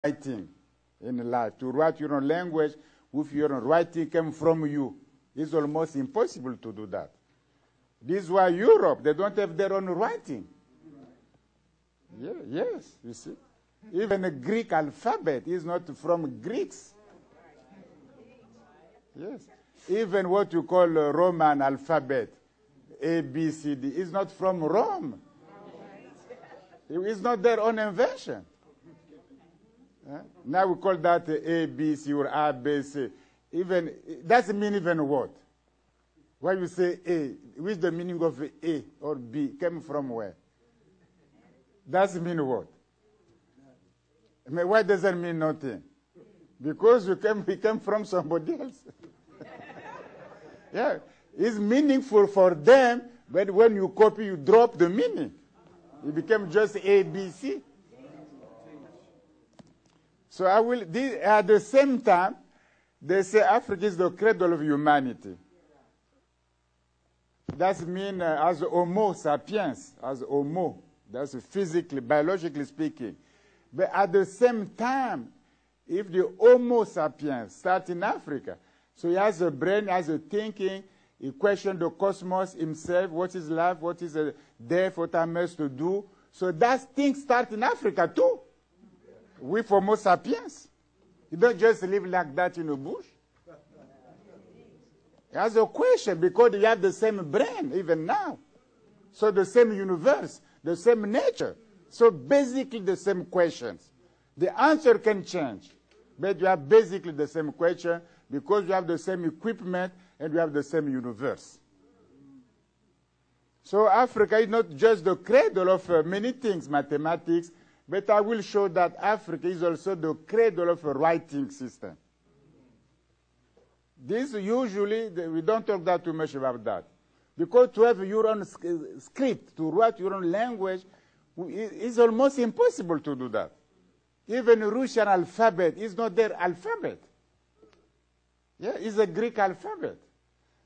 writing in life. To write your own language with your own writing came from you. It's almost impossible to do that. This is why Europe, they don't have their own writing. Yeah, yes, you see. Even the Greek alphabet is not from Greeks. Yes. Even what you call a Roman alphabet, A, B, C, D, is not from Rome. It's not their own invention. Now we call that A, B, C, or A, B, C. Even, doesn't mean even what? When you say A, which the meaning of A or B came from where? Doesn't mean what? I mean, why does that mean nothing? Because we came from somebody else. Yeah, it's meaningful for them, but when you copy, you drop the meaning. It became just A, B, C. So at the same time, they say Africa is the cradle of humanity. That means as Homo sapiens, as Homo, that's physically, biologically speaking. But at the same time, if the Homo sapiens start in Africa, so he has a brain, has a thinking, he questions the cosmos himself, what is life, what is death, what am I to do. So that thing starts in Africa too, with Homo sapiens. You don't just live like that in a bush. He has a question because you have the same brain even now. So the same universe, the same nature. So basically the same questions. The answer can change, but you have basically the same question because you have the same equipment and you have the same universe. So Africa is not just the cradle of many things, mathematics, but I will show that Africa is also the cradle of a writing system. This usually, we don't talk that too much about that. Because to have your own script, to write your own language, it's almost impossible to do that. Even Russian alphabet is not their alphabet. Yeah, it's a Greek alphabet.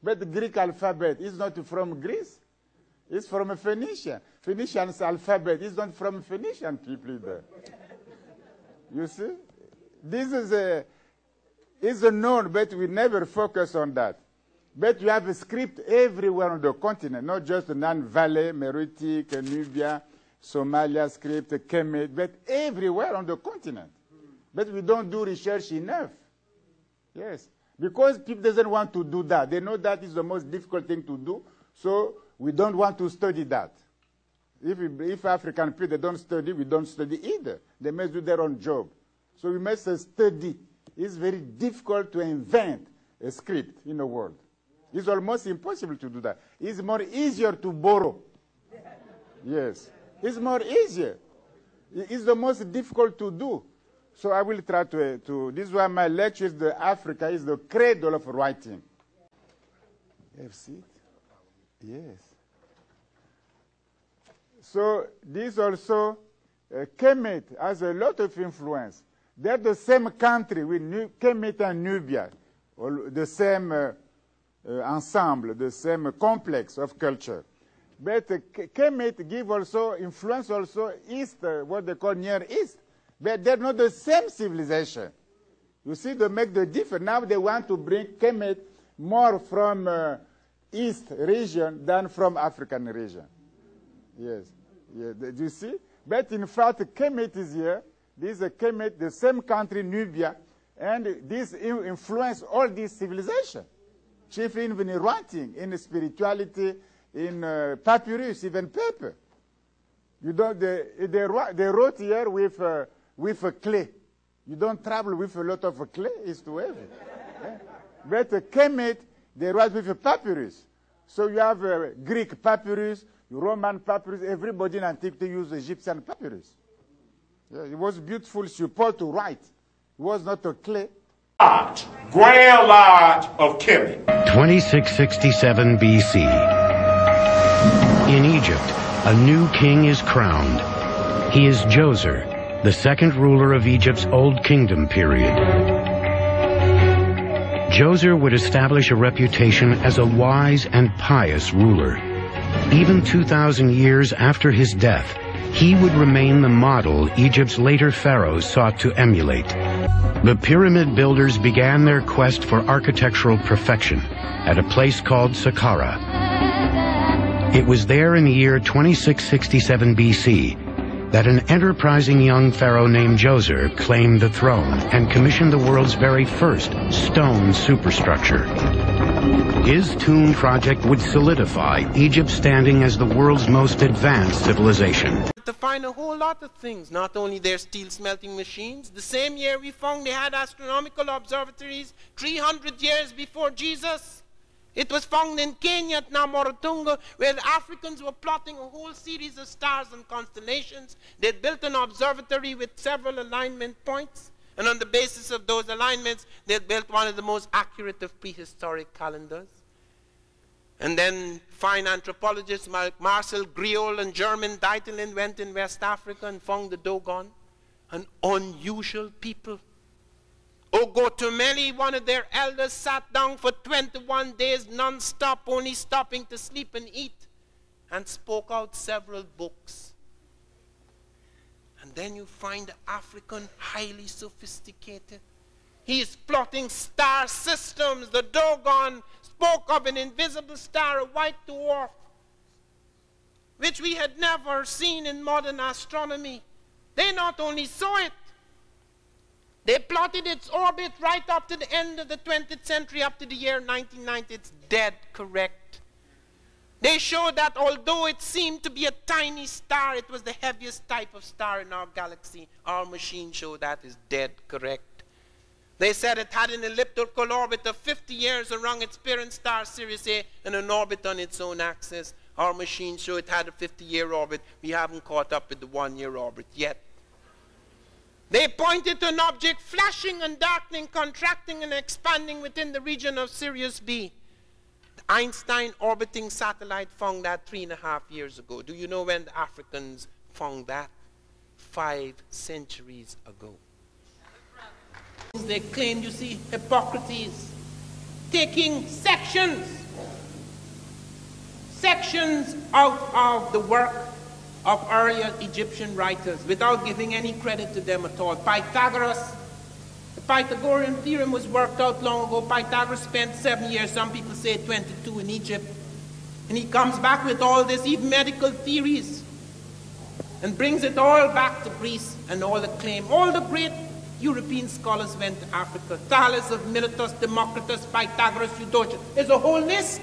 But the Greek alphabet is not from Greece. It's from a Phoenician. Phoenician's alphabet is not from Phoenician people either. You see? This is a known, but we never focus on that. But you have a script everywhere on the continent, not just the Nan-Valley, Meroitic, Nubia, Somalia script, Kemet, but everywhere on the continent. But we don't do research enough. Yes. Because people doesn't want to do that. They know that is the most difficult thing to do, so we don't want to study that. If African people they don't study, we don't study either. They must do their own job. So we must study. It's very difficult to invent a script in the world. It's almost impossible to do that. It's more easier to borrow. Yes. It's more easier. It's the most difficult to do. So I will try to this is why my lecture is Africa is the cradle of writing. You have seen it? Yes. So this also, Kemet has a lot of influence. They're the same country with Kemet and Nubia, the same ensemble, the same complex of culture. But Kemet give also influence also East, what they call Near East. But they're not the same civilization. You see, they make the difference. Now they want to bring Kemet more from East region than from African region. Yes. Yeah, do you see? But in fact, Kemet is here. This is a Kemet, the same country, Nubia, and this influence all these civilizations, chiefly in writing, in spirituality, in papyrus, even paper. You don't, they wrote here with a clay. You don't travel with a lot of clay, it's too heavy. But Kemet, they write with a papyrus. So you have Greek papyrus, Roman papyrus, everybody in antiquity used Egyptian papyrus. Yeah, it was beautiful support to write. It was not a clay. Grand Lodge of Kemet. 2667 BC. In Egypt, a new king is crowned. He is Djoser, the second ruler of Egypt's Old Kingdom period. Djoser would establish a reputation as a wise and pious ruler. Even 2,000 years after his death, he would remain the model Egypt's later pharaohs sought to emulate. The pyramid builders began their quest for architectural perfection at a place called Saqqara. It was there in the year 2667 BC that an enterprising young pharaoh named Djoser claimed the throne and commissioned the world's very first stone superstructure. His tomb project would solidify Egypt's standing as the world's most advanced civilization. To find a whole lot of things, not only their steel smelting machines. The same year we found they had astronomical observatories 300 years before Jesus. It was found in Kenya at Namorotunga, where the Africans were plotting a whole series of stars and constellations. They built an observatory with several alignment points, and on the basis of those alignments, they built one of the most accurate of prehistoric calendars. And then fine anthropologists like Marcel Griol and German Deitelin went in West Africa and found the Dogon, an unusual people. Ogotomeli, one of their elders, sat down for 21 days non-stop, only stopping to sleep and eat, and spoke out several books. And then you find the African highly sophisticated. He is plotting star systems. The Dogon spoke of an invisible star, a white dwarf, which we had never seen in modern astronomy. They not only saw it, they plotted its orbit right up to the end of the 20th century, up to the year 1990. It's dead correct. They showed that although it seemed to be a tiny star, it was the heaviest type of star in our galaxy. Our machine showed that is dead correct. They said it had an elliptical orbit of 50 years around its parent star, Sirius A, and an orbit on its own axis. Our machine showed it had a 50-year orbit. We haven't caught up with the one-year orbit yet. They pointed to an object flashing and darkening, contracting and expanding within the region of Sirius B. The Einstein orbiting satellite found that 3.5 years ago. Do you know when the Africans found that? 5 centuries ago. They claimed, you see, Hippocrates taking sections out of the work of earlier Egyptian writers without giving any credit to them at all. Pythagoras, the Pythagorean theorem was worked out long ago. Pythagoras spent 7 years, some people say 22 in Egypt. And he comes back with all this, even medical theories, and brings it all back to Greece and all the claim. All the great European scholars went to Africa. Thales of Miletus, Democritus, Pythagoras, Eudoxus. There's a whole list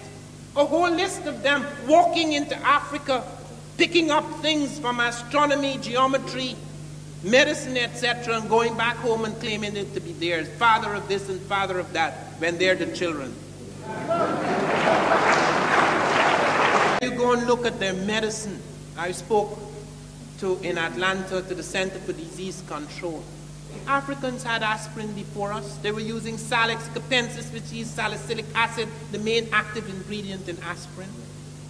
of them walking into Africa, picking up things from astronomy, geometry, medicine, etc., and going back home and claiming it to be theirs. Father of this and father of that, when they're the children. You go and look at their medicine. I spoke in Atlanta to the Center for Disease Control. Africans had aspirin before us. They were using Salix capensis, which is salicylic acid, the main active ingredient in aspirin.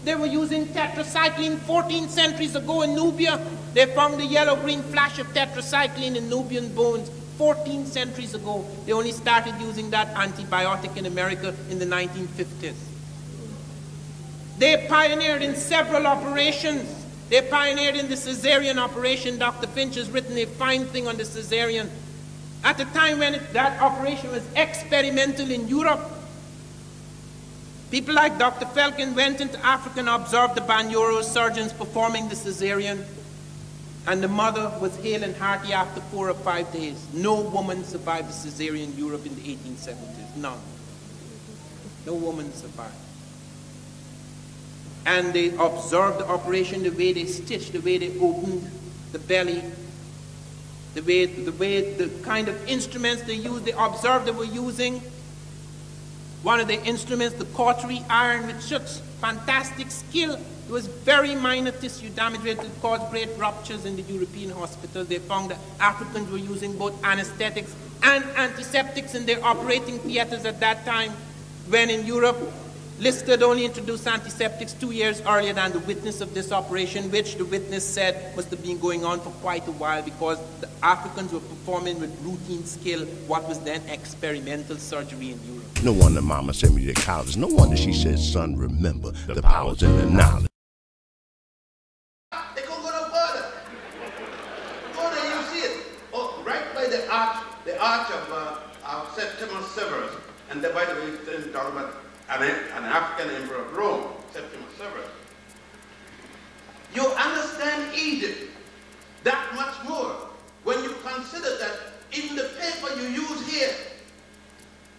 They were using tetracycline 14 centuries ago in Nubia. They found the yellow-green flash of tetracycline in Nubian bones 14 centuries ago. They only started using that antibiotic in America in the 1950s. They pioneered in several operations. They pioneered in the cesarean operation. Dr. Finch has written a fine thing on the cesarean. At the time when that operation was experimental in Europe, people like Dr. Felkin went into Africa and observed the Banyoro surgeons performing the cesarean, and the mother was hale and hearty after 4 or 5 days. No woman survived the cesarean in Europe in the 1870s. None. No woman survived. And they observed the operation, the way they stitched, the way they opened the belly, the kind of instruments they used. They observed they were using one of the instruments, the cautery iron, with such fantastic skill. It was very minor tissue damage. It caused great ruptures in the European hospitals. They found that Africans were using both anesthetics and antiseptics in their operating theaters at that time, when in Europe, Lister had only introduced antiseptics 2 years earlier than the witness of this operation, which the witness said must have been going on for quite a while because the Africans were performing with routine skill what was then experimental surgery in Europe. No wonder Mama sent me to college. No wonder she said, son, remember the powers in the knowledge. They gonna go to butter. the arch of Septimus Severus, and by the way, he's talking about an African emperor of Rome, Septimus Severus. You understand Egypt that much more when you consider that even the paper you use here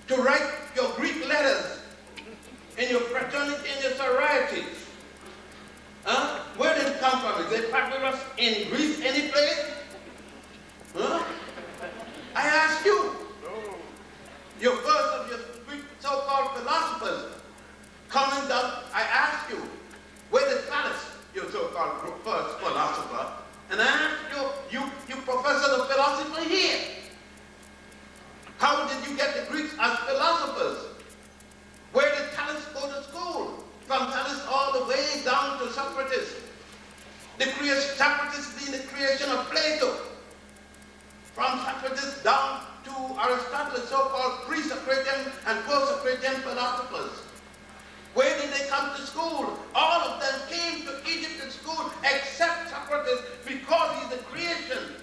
to write your Greek letters in your fraternity and your sorority, where did it come from? Is it papyrus in Greece, any place? Huh? I ask you, your first of your Greek so-called philosophers coming down, I ask you, where did Thales, your so-called first philosopher, and I ask you, you professor of philosophy here, how did you get the Greeks as philosophers? Where did Thales go to school? From Thales all the way down to Socrates. Socrates being the creation of Plato. From Socrates down to Aristotle, so-called pre-Socratian and post-Socratian philosophers. Where did they come to school? All of them came to Egypt in school except Socrates because he's the creation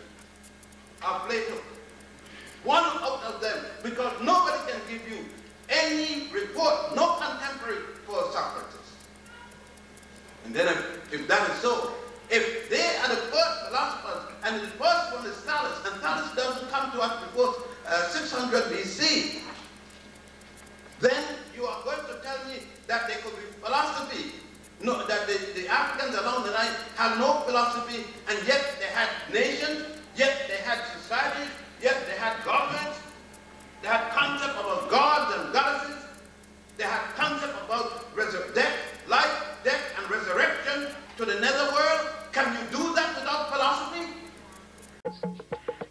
of Plato. One out of them, because nobody can give you any report, no contemporary for Socrates. And then if that is so, if they are the first philosophers, and the first one is Thales, and Thales doesn't come to us before 600 BC, then you are going to tell me that there could be philosophy, no, that the Africans along the line have no philosophy, and yet they had nations, yet they had societies, yet they had governments, they had concept about gods and goddesses, they had concept about death, life, death, and resurrection to the netherworld. Can you do that without philosophy?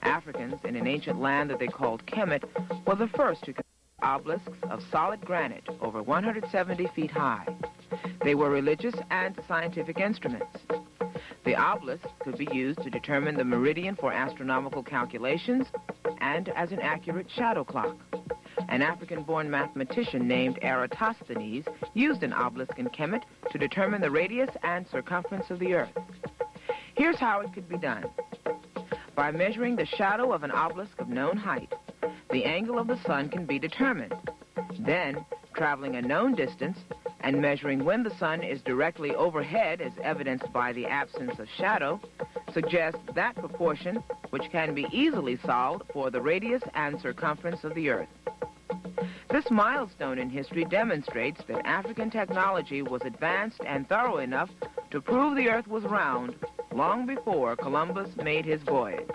Africans in an ancient land that they called Kemet were the first to construct obelisks of solid granite over 170 feet high. They were religious and scientific instruments. The obelisk could be used to determine the meridian for astronomical calculations and as an accurate shadow clock. An African-born mathematician named Eratosthenes used an obelisk in Kemet to determine the radius and circumference of the Earth. Here's how it could be done. By measuring the shadow of an obelisk of known height, the angle of the sun can be determined. Then, traveling a known distance and measuring when the sun is directly overhead, as evidenced by the absence of shadow, suggests that proportion which can be easily solved for the radius and circumference of the Earth. This milestone in history demonstrates that African technology was advanced and thorough enough to prove the Earth was round long before Columbus made his voyage.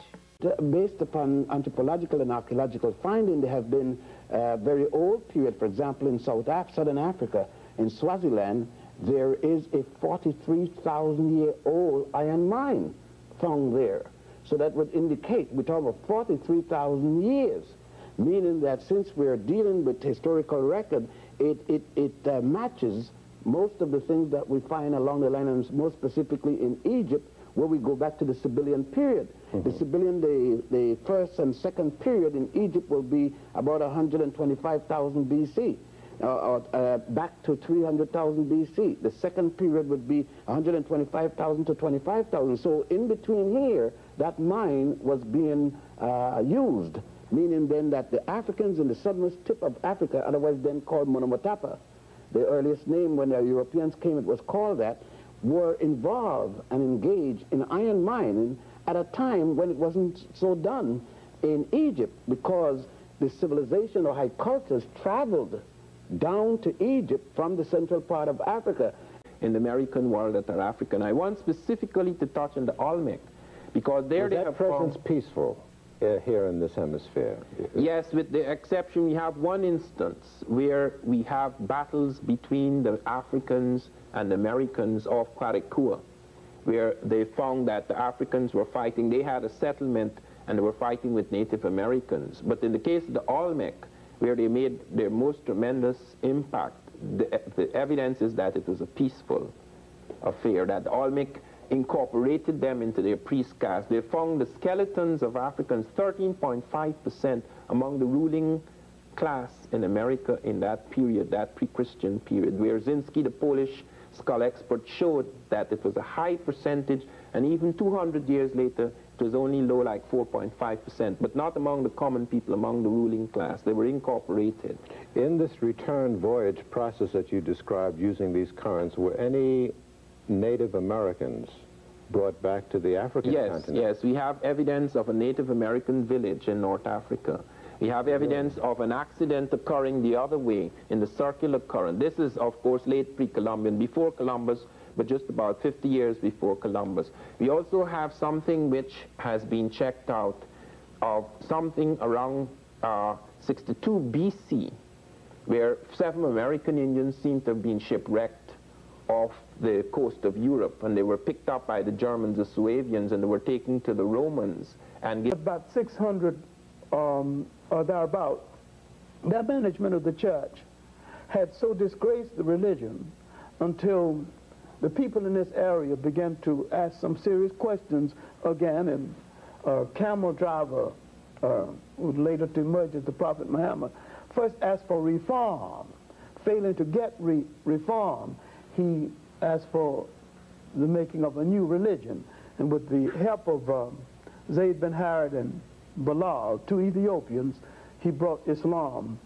Based upon anthropological and archaeological finding, there have been a very old period. For example, in Southern Africa, in Swaziland, there is a 43,000-year-old iron mine found there. So that would indicate, we're talking about 43,000 years, meaning that since we're dealing with historical record, it matches most of the things that we find along the line, and more specifically in Egypt, where we go back to the Sibyllian period. The Sibyllian, the first and second period in Egypt will be about 125,000 BC. Back to 300,000 BC. The second period would be 125,000 to 25,000. So in between here, that mine was being used, meaning then that the Africans in the southernmost tip of Africa, otherwise then called Monomotapa, the earliest name when the Europeans came, it was called that, were involved and engaged in iron mining at a time when it wasn't so done in Egypt, because the civilization or high cultures traveled down to Egypt from the central part of Africa. In the American world that are African, I want specifically to touch on the Olmec, because there they have presence peaceful here in this hemisphere? Yes, with the exception, we have one instance where we have battles between the Africans and the Americans off Quaricoa, where they found that the Africans were fighting. They had a settlement and they were fighting with Native Americans. But in the case of the Olmec, where they made their most tremendous impact, the evidence is that it was a peaceful affair, that the Olmec incorporated them into their priest caste. They found the skeletons of Africans, 13.5% among the ruling class in America in that period, that pre-Christian period, where Zinski, the Polish skull expert, showed that it was a high percentage, and even 200 years later, It was only low, like 4.5%, but not among the common people, among the ruling class. They were incorporated. In this return voyage process that you described using these currents, were any Native Americans brought back to the African continent? Yes, we have evidence of a Native American village in North Africa. We have evidence of an accident occurring the other way in the circular current. This is, of course, late pre-Columbian, before Columbus, but just about 50 years before Columbus. We also have something which has been checked out of something around 62 BC, where 7 American Indians seem to have been shipwrecked off the coast of Europe, and they were picked up by the Germans, the Suavians, and they were taken to the Romans. And about 600 or thereabout, the management of the church had so disgraced the religion until the people in this area began to ask some serious questions again, and a camel driver, who later to emerge as the Prophet Muhammad, first asked for reform. Failing to get reform, he asked for the making of a new religion. And with the help of Zayd bin Harith and Bilal, 2 Ethiopians, he brought Islam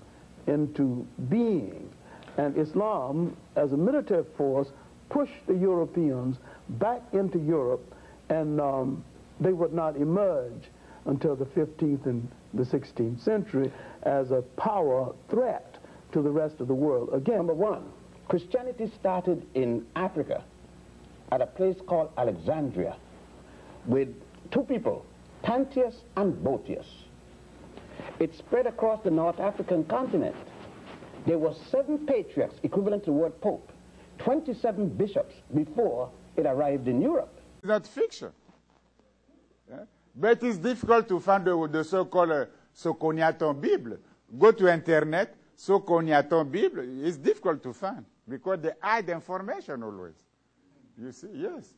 into being. And Islam, as a military force, pushed the Europeans back into Europe, and they would not emerge until the 15th and the 16th century as a power threat to the rest of the world. Again, number one, Christianity started in Africa at a place called Alexandria with 2 people, Tantius and Boetius. It spread across the North African continent. There were 7 patriarchs, equivalent to the word pope, 27 bishops before it arrived in Europe. It's not fiction. Yeah? But it's difficult to find the so-called Socognaton Bible. Go to internet, Socognaton Bible, it's difficult to find because they hide information always. You see, yes.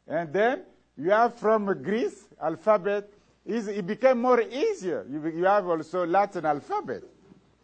And then you have from Greece, alphabet, it became more easier. You have also Latin alphabet.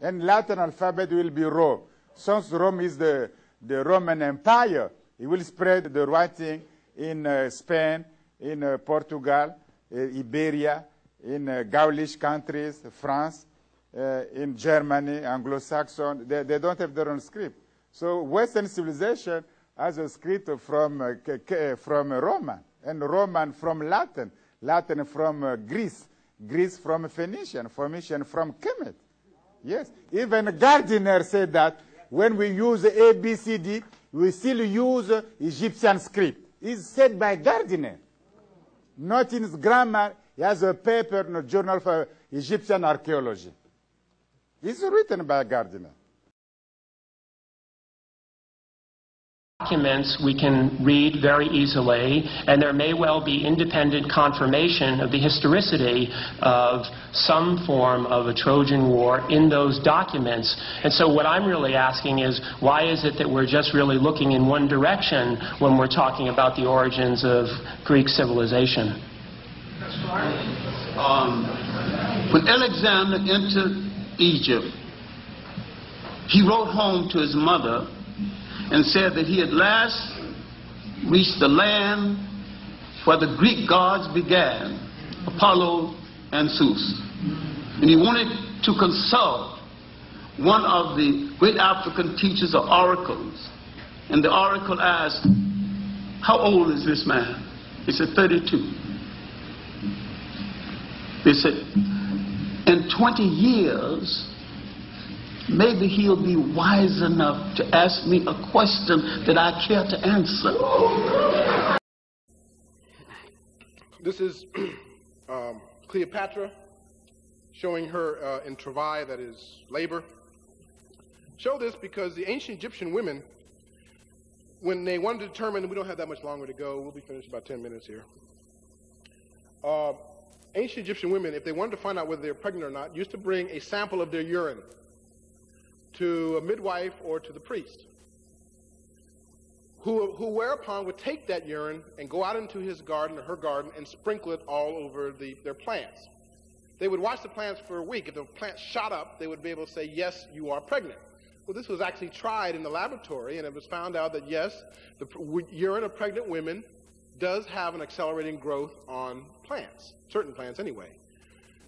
And Latin alphabet will be Rome. Since Rome is the Roman Empire, it will spread the writing in Spain, in Portugal, Iberia, in Gaulish countries, France, in Germany, Anglo-Saxon. They don't have their own script. So Western civilization has a script from Roman, and Roman from Latin, Latin from Greece, Greece from Phoenician, Phoenician from Kemet. Yes, even Gardiner said that when we use ABCD, we still use Egyptian script. It's said by Gardiner. Not in his grammar, he has a paper in a journal for Egyptian archaeology. It's written by Gardiner. Documents we can read very easily, and there may well be independent confirmation of the historicity of some form of a Trojan War in those documents. And so what I'm really asking is, why is it that we're just really looking in one direction when we're talking about the origins of Greek civilization? When Alexander entered Egypt, he wrote home to his mother and said that he at last reached the land where the Greek gods began, Apollo and Zeus. And he wanted to consult one of the great African teachers of oracles. And the oracle asked, "How old is this man?" He said, 32. They said, "In 20 years, maybe he'll be wise enough to ask me a question that I care to answer." This is Cleopatra showing her in travail, that is labor. Show this because the ancient Egyptian women, when they wanted to determine, we don't have that much longer to go, we'll be finished in about 10 minutes here. Ancient Egyptian women, if they wanted to find out whether they're pregnant or not, used to bring a sample of their urine to a midwife or to the priest, who whereupon would take that urine and go out into his garden or her garden and sprinkle it all over their plants. They would watch the plants for a week. If the plants shot up, they would be able to say, "Yes, you are pregnant." Well, this was actually tried in the laboratory, and it was found out that yes, the urine of pregnant women does have an accelerating growth on plants, certain plants anyway.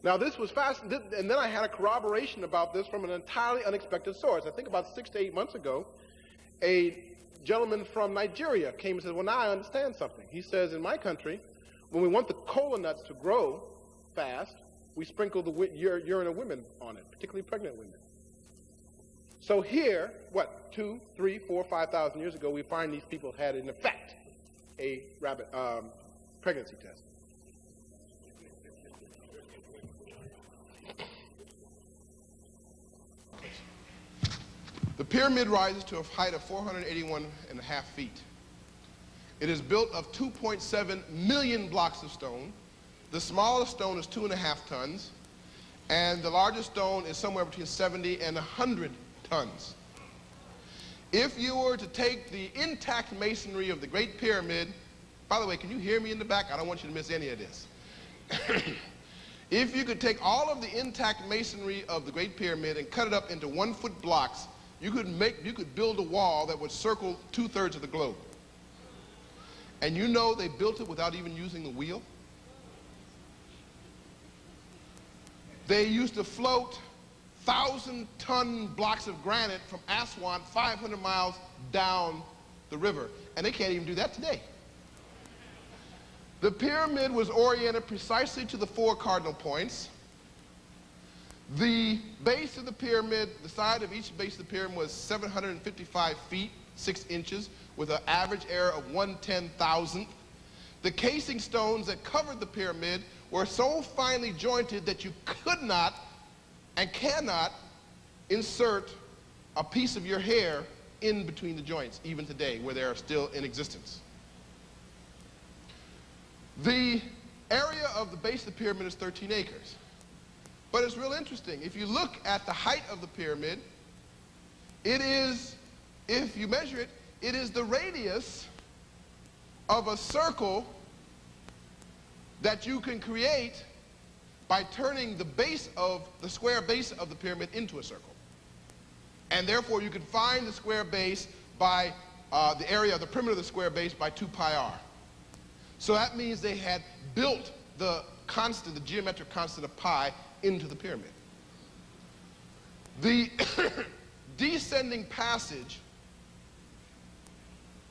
Now this was fast, and then I had a corroboration about this from an entirely unexpected source. I think about 6 to 8 months ago, a gentleman from Nigeria came and said, well, now I understand something. He says, in my country, when we want the cola nuts to grow fast, we sprinkle the urine of women on it, particularly pregnant women. So here, what, 2, 3, 4, 5,000 years ago, we find these people had, in effect, a rabbit pregnancy test. The pyramid rises to a height of 481.5 feet. It is built of 2.7 million blocks of stone. The smallest stone is 2.5 tons, and the largest stone is somewhere between 70 and 100 tons. If you were to take the intact masonry of the Great Pyramid, by the way, can you hear me in the back? I don't want you to miss any of this. If you could take all of the intact masonry of the Great Pyramid and cut it up into 1-foot blocks, you could build a wall that would circle 2/3 of the globe. And you know they built it without even using the wheel? They used to float 1,000-ton blocks of granite from Aswan 500 miles down the river, and they can't even do that today. The pyramid was oriented precisely to the 4 cardinal points. The base of the pyramid, the side of each base of the pyramid was 755 feet, 6 inches, with an average error of 1/10,000th. The casing stones that covered the pyramid were so finely jointed that you could not and cannot insert a piece of your hair in between the joints, even today, where they are still in existence. The area of the base of the pyramid is 13 acres. But it's real interesting. If you look at the height of the pyramid, it is, if you measure it, it is the radius of a circle that you can create by turning the base of the square base of the pyramid into a circle. And therefore you can find the square base by the area of the perimeter of the square base by 2 pi r. So that means they had built the constant, the geometric constant of pi, into the pyramid. The descending passage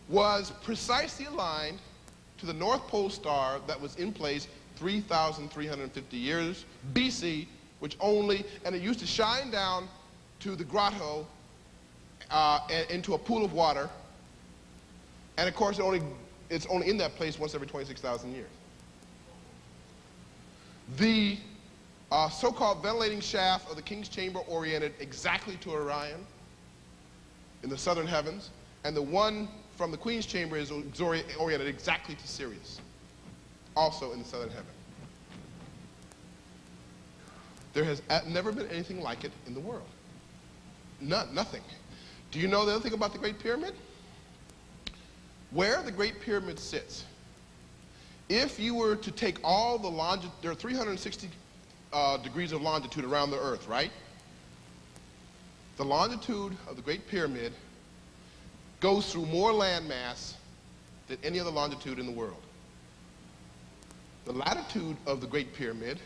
was precisely aligned to the North Pole star that was in place 3,350 years BC, which only, and it used to shine down to the grotto into a pool of water, and of course it's only in that place once every 26,000 years. The so-called ventilating shaft of the King's Chamber oriented exactly to Orion in the southern heavens, and the one from the Queen's Chamber is oriented exactly to Sirius, also in the southern heaven. There has never been anything like it in the world. Nothing. Do you know the other thing about the Great Pyramid? Where the Great Pyramid sits, if you were to take all the longitude, there are 360 degrees of longitude around the Earth, right? The longitude of the Great Pyramid goes through more landmass than any other longitude in the world. The latitude of the Great Pyramid,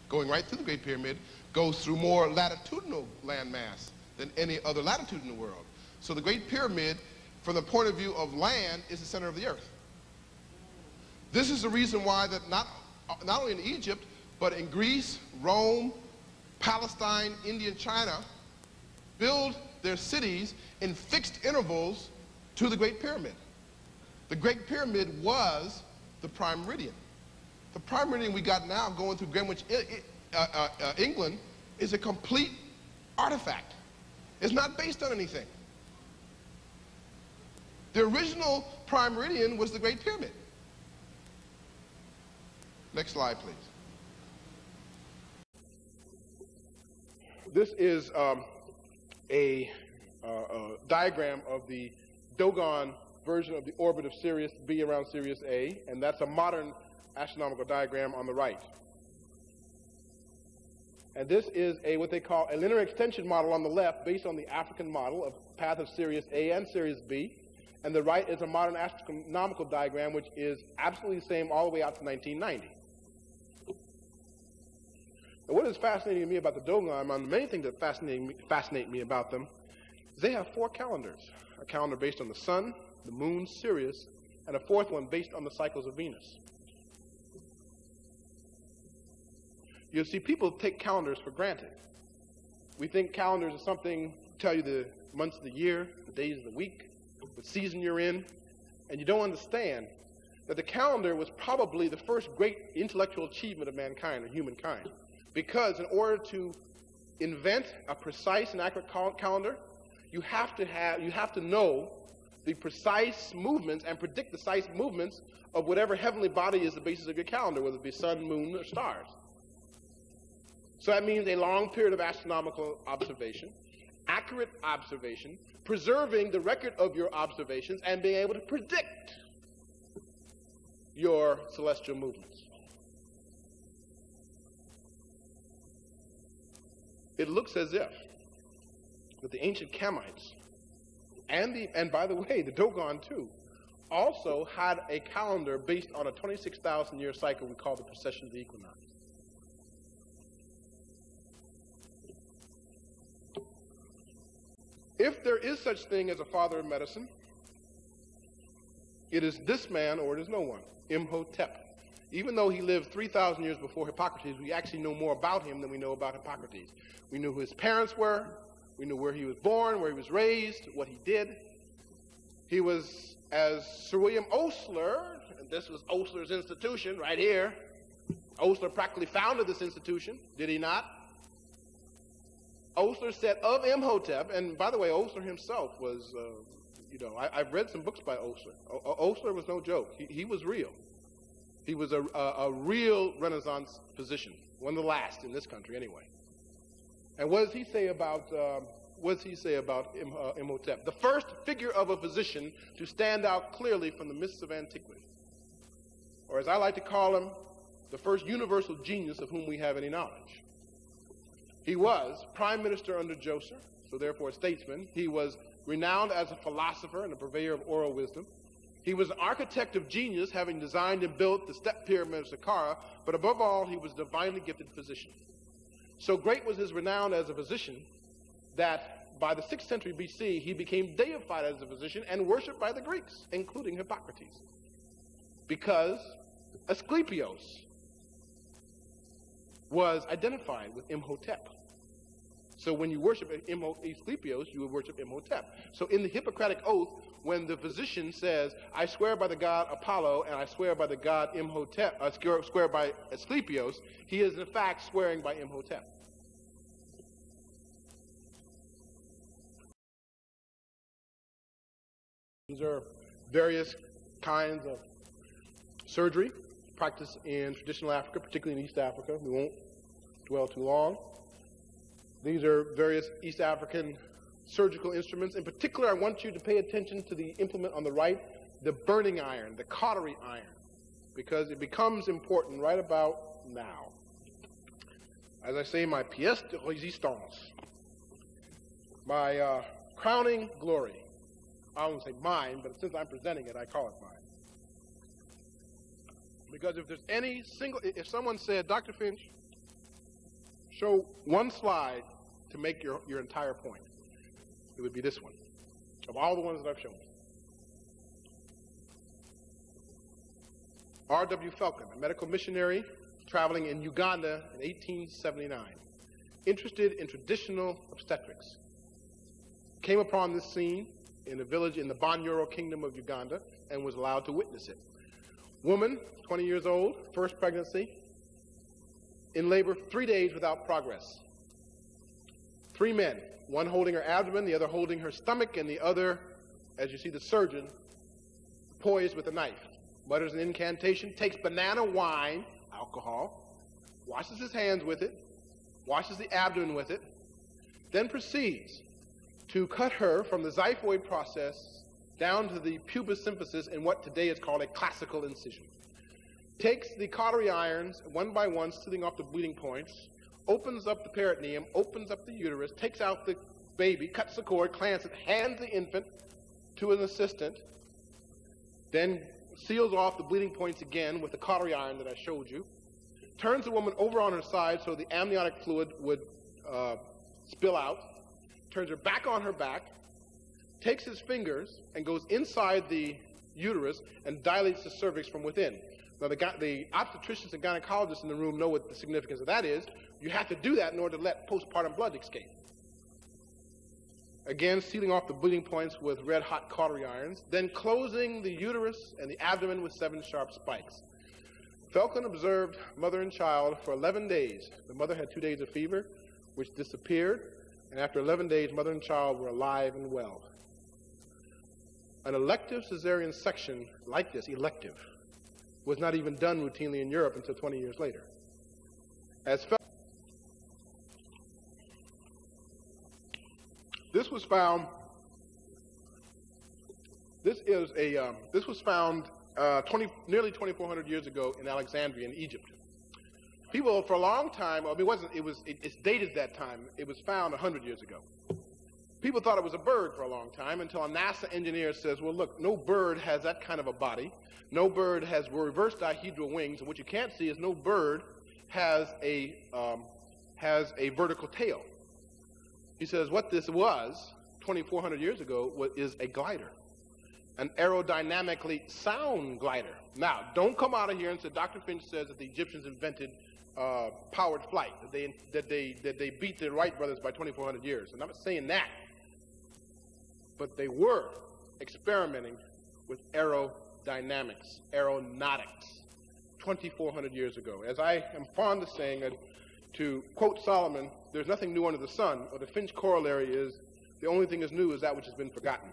going right through the Great Pyramid, goes through more latitudinal landmass than any other latitude in the world. So the Great Pyramid, from the point of view of land, is the center of the Earth. This is the reason why that not only in Egypt, but in Greece, Rome, Palestine, India, and China, build their cities in fixed intervals to the Great Pyramid. The Great Pyramid was the prime meridian. The prime meridian we got now going through Greenwich, England, is a complete artifact. It's not based on anything. The original prime meridian was the Great Pyramid. Next slide, please. This is a diagram of the Dogon version of the orbit of Sirius B around Sirius A, and that's a modern astronomical diagram on the right. And this is what they call a linear extension model on the left, based on the African model of path of Sirius A and Sirius B. and the right is a modern astronomical diagram, which is absolutely the same all the way out to 1990. And what is fascinating to me about the Dogon, among the many things that fascinate me about them, is they have 4 calendars. A calendar based on the sun, the moon, Sirius, and a 4th one based on the cycles of Venus. You see, people take calendars for granted. We think calendars are something to tell you the months of the year, the days of the week, what season you're in, and you don't understand that the calendar was probably the first great intellectual achievement of mankind, or humankind. Because in order to invent a precise and accurate calendar, you have to know the precise movements and predict the precise movements of whatever heavenly body is the basis of your calendar, whether it be sun, moon, or stars. So that means a long period of astronomical observation, accurate observation, preserving the record of your observations, and being able to predict your celestial movements. It looks as if that the ancient Kemites, and by the way, the Dogon too, also had a calendar based on a 26,000-year cycle we call the precession of the equinox. If there is such thing as a father of medicine, it is this man or it is no one, Imhotep. Even though he lived 3,000 years before Hippocrates, we actually know more about him than we know about Hippocrates. We knew who his parents were, we knew where he was born, where he was raised, what he did. He was, as Sir William Osler, and this was Osler's institution right here. Osler practically founded this institution, did he not? Osler said of Imhotep, and by the way, Osler himself was, I've read some books by Osler. Osler was no joke. He was real. He was a real Renaissance physician, one of the last in this country anyway. And what does he say about Imhotep? The first figure of a physician to stand out clearly from the mists of antiquity. Or as I like to call him, the first universal genius of whom we have any knowledge. He was prime minister under Djoser, so therefore a statesman. He was renowned as a philosopher and a purveyor of oral wisdom. He was an architect of genius, having designed and built the step pyramid of Saqqara, but above all, he was a divinely gifted physician. So great was his renown as a physician that by the 6th century BC, he became deified as a physician and worshipped by the Greeks, including Hippocrates, because Asclepios was identified with Imhotep. So when you worship Asclepios, you would worship Imhotep. So in the Hippocratic Oath, when the physician says, I swear by the god Apollo and I swear by the god Imhotep, I swear by Asclepios, he is in fact swearing by Imhotep. These are various kinds of surgery practiced in traditional Africa, particularly in East Africa. We won't dwell too long. These are various East African surgical instruments. In particular, I want you to pay attention to the implement on the right, the burning iron, the cautery iron, because it becomes important right about now. As I say, my pièce de résistance, my crowning glory. I won't say mine, but since I'm presenting it, I call it mine. Because if there's any single, if someone said, Dr. Finch, show one slide to make your entire point, it would be this one, of all the ones that I've shown. R.W. Falcon, a medical missionary traveling in Uganda in 1879, interested in traditional obstetrics, came upon this scene in a village in the Banyoro Kingdom of Uganda and was allowed to witness it. Woman, 20 years old, first pregnancy, in labor 3 days without progress. 3 men, one holding her abdomen, the other holding her stomach, and the other, as you see the surgeon, poised with a knife. Mutters an incantation, takes banana wine, alcohol, washes his hands with it, washes the abdomen with it, then proceeds to cut her from the xiphoid process down to the pubis symphysis in what today is called a classical incision. Takes the cautery irons one by one, slitting off the bleeding points, opens up the peritoneum, opens up the uterus, takes out the baby, cuts the cord, clamps it, hands the infant to an assistant, then seals off the bleeding points again with the cautery iron that I showed you, turns the woman over on her side so the amniotic fluid would spill out, turns her back on her back, takes his fingers and goes inside the uterus and dilates the cervix from within. Now, the obstetricians and gynecologists in the room know what the significance of that is. You have to do that in order to let postpartum blood escape. Again, sealing off the bleeding points with red-hot cautery irons, then closing the uterus and the abdomen with 7 sharp spikes. Falcon observed mother and child for 11 days. The mother had 2 days of fever, which disappeared, and after 11 days, mother and child were alive and well. An elective cesarean section like this, elective, was not even done routinely in Europe until 20 years later. This was found. This was found nearly 2,400 years ago in Alexandria, in Egypt. People for a long time, it's dated that time. It was found 100 years ago. People thought it was a bird for a long time until a NASA engineer says, well, look, no bird has that kind of a body. No bird has reverse dihedral wings, and what you can't see is no bird has a vertical tail. He says what this was 2,400 years ago is a glider, an aerodynamically sound glider. Now, don't come out of here and say Dr. Finch says that the Egyptians invented powered flight, that they beat the Wright brothers by 2,400 years. And I'm not saying that, but they were experimenting with aerodynamics, aeronautics, 2,400 years ago. As I am fond of saying, to quote Solomon, there's nothing new under the sun, or the Finch corollary is, the only thing that's new is that which has been forgotten.